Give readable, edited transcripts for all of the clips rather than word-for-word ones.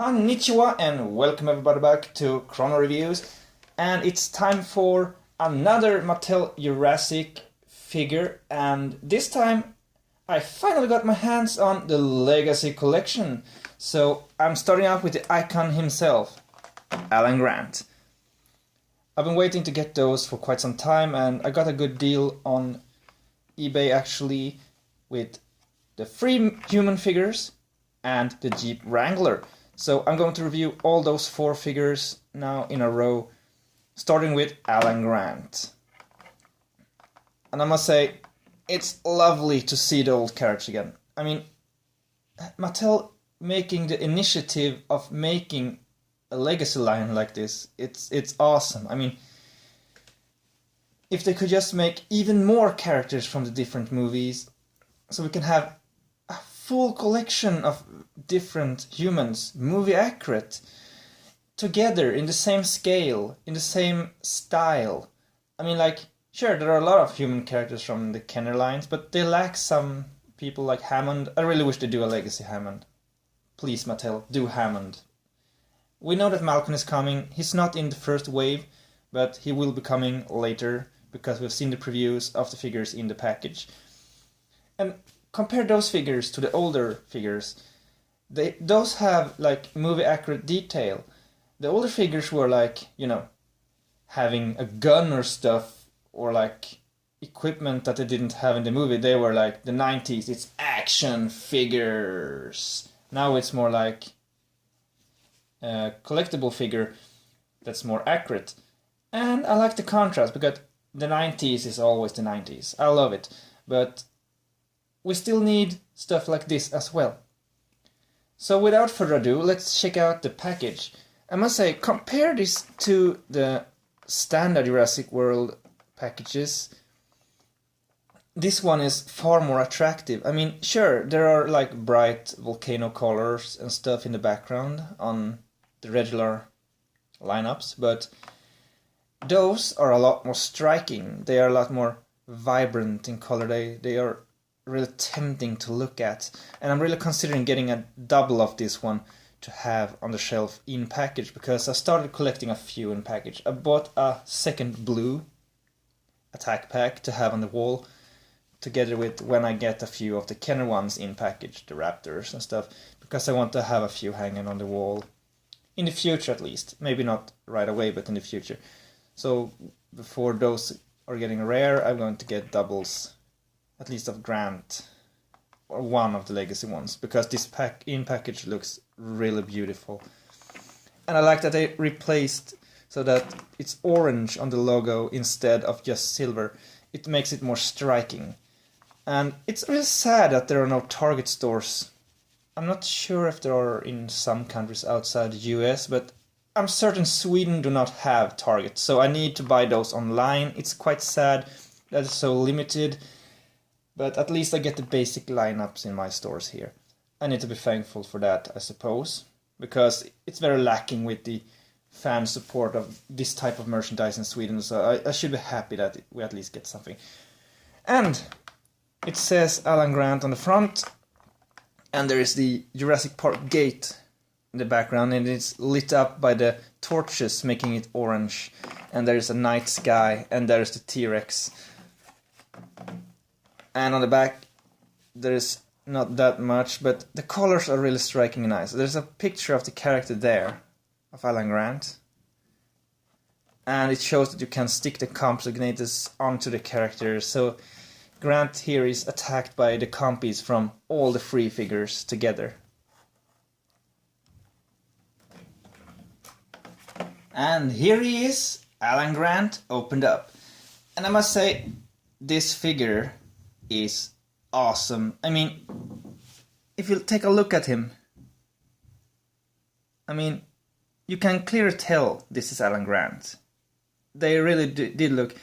Konnichiwa and welcome everybody back to Chrono Reviews, and it's time for another Mattel Jurassic figure, and this time I finally got my hands on the Legacy Collection. So I'm starting out with the icon himself, Alan Grant. I've been waiting to get those for quite some time, and I got a good deal on eBay actually with the free human figures and the Jeep Wrangler. So I'm going to review all those 4 figures now in a row, starting with Alan Grant. And I must say, it's lovely to see the old character again. I mean, Mattel making the initiative of making a legacy line like this, it's awesome. I mean, if they could just make even more characters from the different movies, so we can have a full collection of different humans, movie accurate, together in the same scale, in the same style. I mean, like, sure, there are a lot of human characters from the Kenner lines, but they lack some people like Hammond. I really wish they do a Legacy Hammond. Please, Mattel, do Hammond. We know that Malcolm is coming. He's not in the first wave, but he will be coming later, because we've seen the previews of the figures in the package. And compare those figures to the older figures. Those have like movie accurate detail. The older figures were like, you know, having a gun or stuff, or like equipment that they didn't have in the movie. They were like the 90s, it's action figures. Now it's more like a collectible figure that's more accurate. And I like the contrast, because the 90s is always the 90s. I love it. But we still need stuff like this as well. So without further ado, let's check out the package. I must say, compare this to the standard Jurassic World packages. This one is far more attractive. I mean, sure, there are like bright volcano colors and stuff in the background on the regular lineups, but those are a lot more striking. They are a lot more vibrant in color. They are really tempting to look at, and I'm really considering getting a double of this one to have on the shelf in package, because I started collecting a few in package. I bought a second blue attack pack to have on the wall, together with when I get a few of the Kenner ones in package, the Raptors and stuff, because I want to have a few hanging on the wall in the future at least. Maybe not right away, but in the future. So before those are getting rare, I'm going to get doubles, at least of Grant, or one of the Legacy ones, because this package looks really beautiful. And I like that they replaced so that it's orange on the logo instead of just silver. It makes it more striking. And it's really sad that there are no Target stores. I'm not sure if there are in some countries outside the US, but I'm certain Sweden do not have Target, so I need to buy those online. It's quite sad that it's so limited, but at least I get the basic lineups in my stores here. I need to be thankful for that, I suppose, because it's very lacking with the fan support of this type of merchandise in Sweden, so I should be happy that we at least get something. And it says Alan Grant on the front, and there is the Jurassic Park gate in the background, and it's lit up by the torches making it orange, and there's a night sky, and there's the T-Rex. And on the back there's not that much, but the colors are really striking and nice. There's a picture of the character there, of Alan Grant, and it shows that you can stick the compsognators onto the character. So Grant here is attacked by the compies from all the free figures together. And here he is, Alan Grant, opened up. And I must say, this figure is awesome. I mean, if you take a look at him, I mean, you can clearly tell this is Alan Grant. They really did look,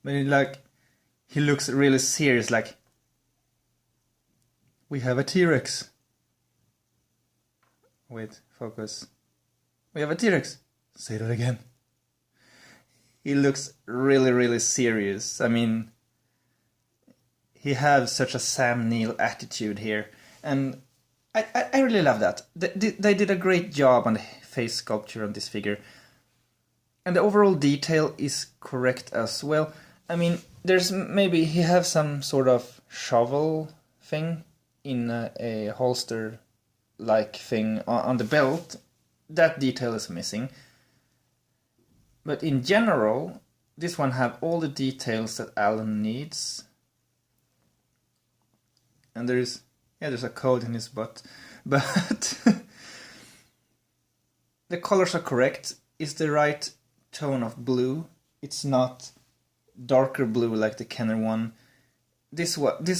but he looks really serious, like, we have a T-Rex. Wait, focus. We have a T-Rex. Say that again. He looks really, really serious. I mean, he has such a Sam Neill attitude here. And I really love that. They did a great job on the face sculpture on this figure. And the overall detail is correct as well. I mean, there's maybe he have some sort of shovel thing in a holster-like thing on the belt. That detail is missing. But in general, this one have all the details that Alan needs. And there's a code in his butt. But the colors are correct. It's the right tone of blue. It's not darker blue like the Kenner one. This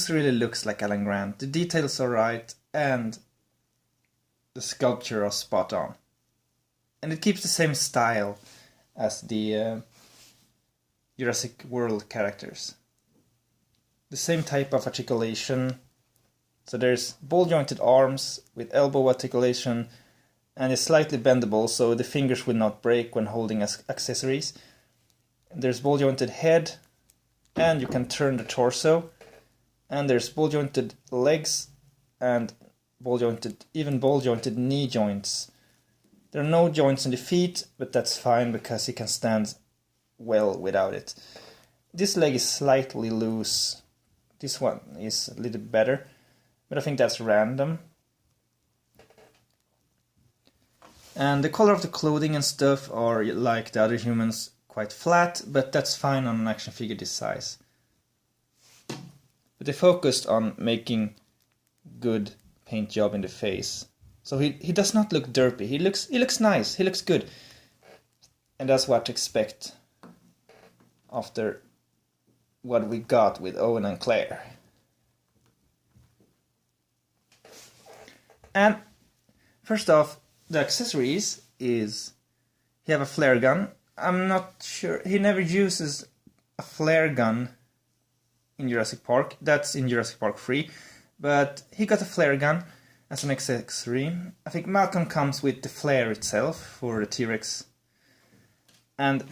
really looks like Alan Grant. The details are right and the sculpture are spot on. And it keeps the same style as the Jurassic World characters. The same type of articulation. So there's ball-jointed arms with elbow articulation, and it's slightly bendable so the fingers will not break when holding accessories. There's ball-jointed head, and you can turn the torso. And there's ball-jointed legs and even ball-jointed knee joints. There are no joints in the feet, but that's fine because he can stand well without it. This leg is slightly loose. This one is a little better, but I think that's random. And the color of the clothing and stuff are, like the other humans, quite flat, but that's fine on an action figure this size. But they focused on making good paint job in the face. So he does not look derpy. He looks nice. He looks good. And that's what to expect after what we got with Owen and Claire. And first off, the accessories is he have a flare gun. I'm not sure. He never uses a flare gun in Jurassic Park. That's in Jurassic Park 3. But he got a flare gun as an accessory. I think Malcolm comes with the flare itself for the T-Rex. And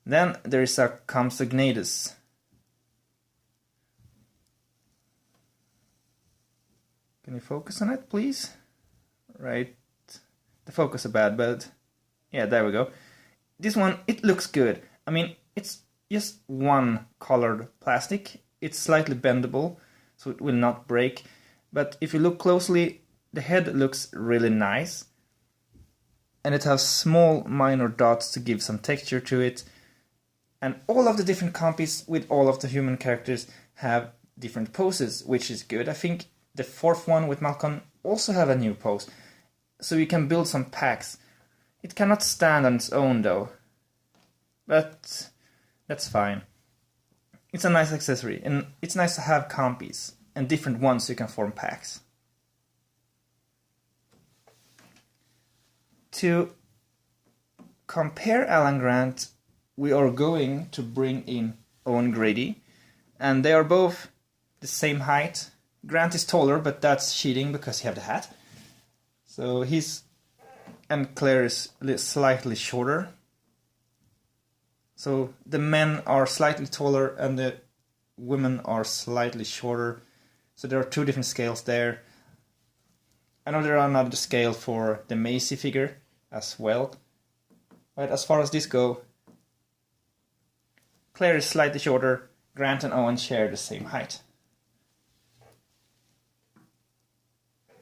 then there is a Compsognathus. Can you focus on it, please? Right. The focus is bad, but yeah, there we go. This one, it looks good. I mean, it's just one colored plastic. It's slightly bendable, so it will not break. But if you look closely, the head looks really nice. And it has small minor dots to give some texture to it. And all of the different copies with all of the human characters have different poses, which is good. I think the fourth one with Malcolm also have a new pose. So you can build some packs. It cannot stand on its own though. But that's fine. It's a nice accessory, and it's nice to have compies and different ones so you can form packs. To compare Alan Grant, we are going to bring in Owen Grady, and they are both the same height. Grant is taller, but that's cheating because he have the hat. So and Claire is slightly shorter. So the men are slightly taller and the women are slightly shorter. So there are two different scales there. I know there are another scale for the Macy figure as well. But as far as this go, Claire is slightly shorter. Grant and Owen share the same height.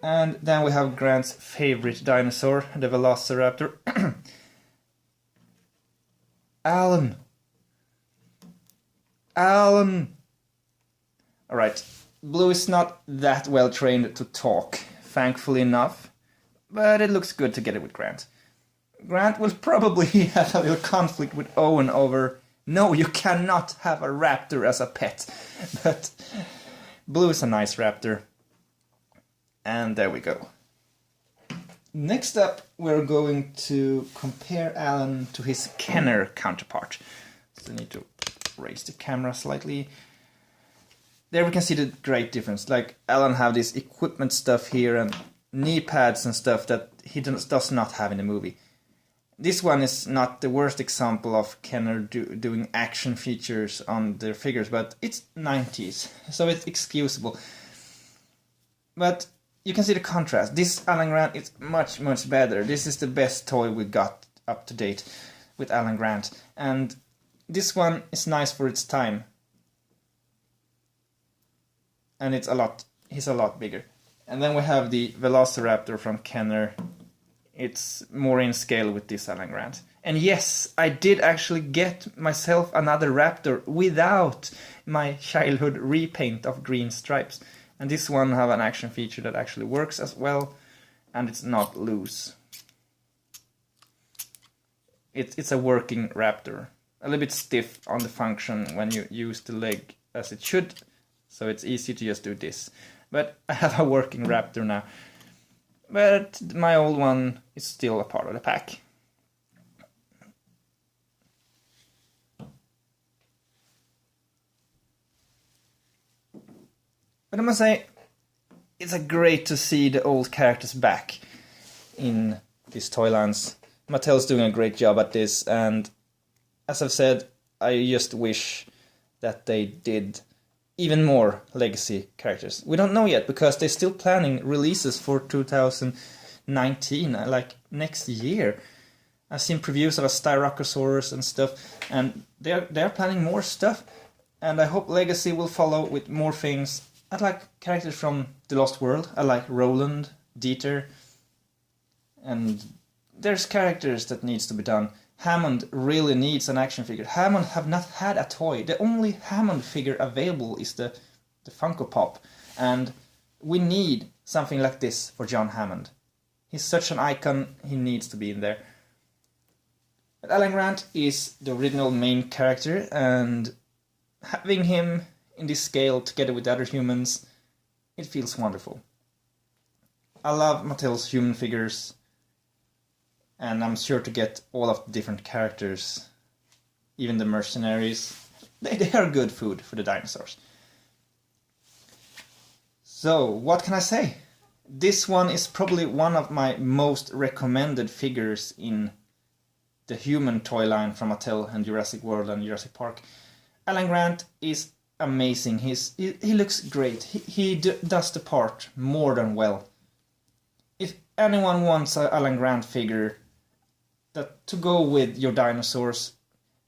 And then we have Grant's favorite dinosaur, the Velociraptor. Alan! Alright, Blue is not that well trained to talk, thankfully enough. But it looks good together with Grant. Grant will probably have a little conflict with Owen over, no, you cannot have a raptor as a pet. But Blue is a nice raptor. And there we go. Next up, we're going to compare Alan to his Kenner counterpart. So I need to raise the camera slightly. There we can see the great difference. Like, Alan have this equipment stuff here and knee pads and stuff that he does not have in the movie. This one is not the worst example of Kenner doing action features on their figures, but it's 90s, so it's excusable. But you can see the contrast. This Alan Grant is much, much better. This is the best toy we got up to date with Alan Grant. And this one is nice for its time. And he's a lot bigger. And then we have the Velociraptor from Kenner. It's more in scale with this Alan Grant. And yes, I did actually get myself another Raptor without my childhood repaint of green stripes. And this one have an action feature that actually works as well, and it's not loose. It's a working Raptor. A little bit stiff on the function when you use the leg as it should, so it's easy to just do this. But I have a working Raptor now. But my old one is still a part of the pack. But I must say, it's great to see the old characters back in these toy lines. Mattel's doing a great job at this, and as I've said, I just wish that they did even more legacy characters. We don't know yet, because they're still planning releases for 2019, like next year. I've seen previews of a Styracosaurus and stuff, and they're planning more stuff, and I hope Legacy will follow with more things. I like characters from The Lost World. I like Roland, Dieter, and there's characters that needs to be done. Hammond really needs an action figure. Hammond have not had a toy. The only Hammond figure available is the Funko Pop, and we need something like this for John Hammond. He's such an icon, he needs to be in there. But Alan Grant is the original main character, and having him in this scale together with the other humans, it feels wonderful. I love Mattel's human figures, and I'm sure to get all of the different characters, even the mercenaries. They are good food for the dinosaurs. So, what can I say? This one is probably one of my most recommended figures in the human toy line from Mattel and Jurassic World and Jurassic Park. Alan Grant is amazing. He looks great. He does the part more than well. If anyone wants an Alan Grant figure to go with your dinosaurs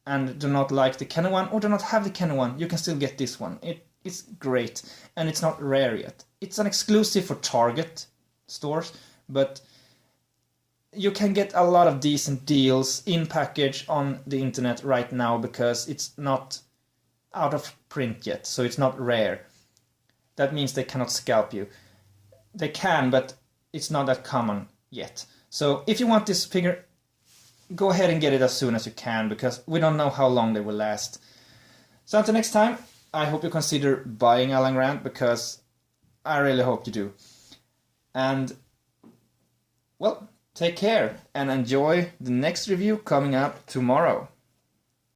and do not like the Kenner one or do not have the Kenner one, you can still get this one. It's great, and it's not rare yet. It's an exclusive for Target stores, but you can get a lot of decent deals in package on the internet right now because it's not out of print yet, so it's not rare. That means they cannot scalp you. They can, but it's not that common yet. So if you want this figure, go ahead and get it as soon as you can, because we don't know how long they will last. So until next time, I hope you consider buying Alan Grant, because I really hope you do. And, well, take care and enjoy the next review coming up tomorrow.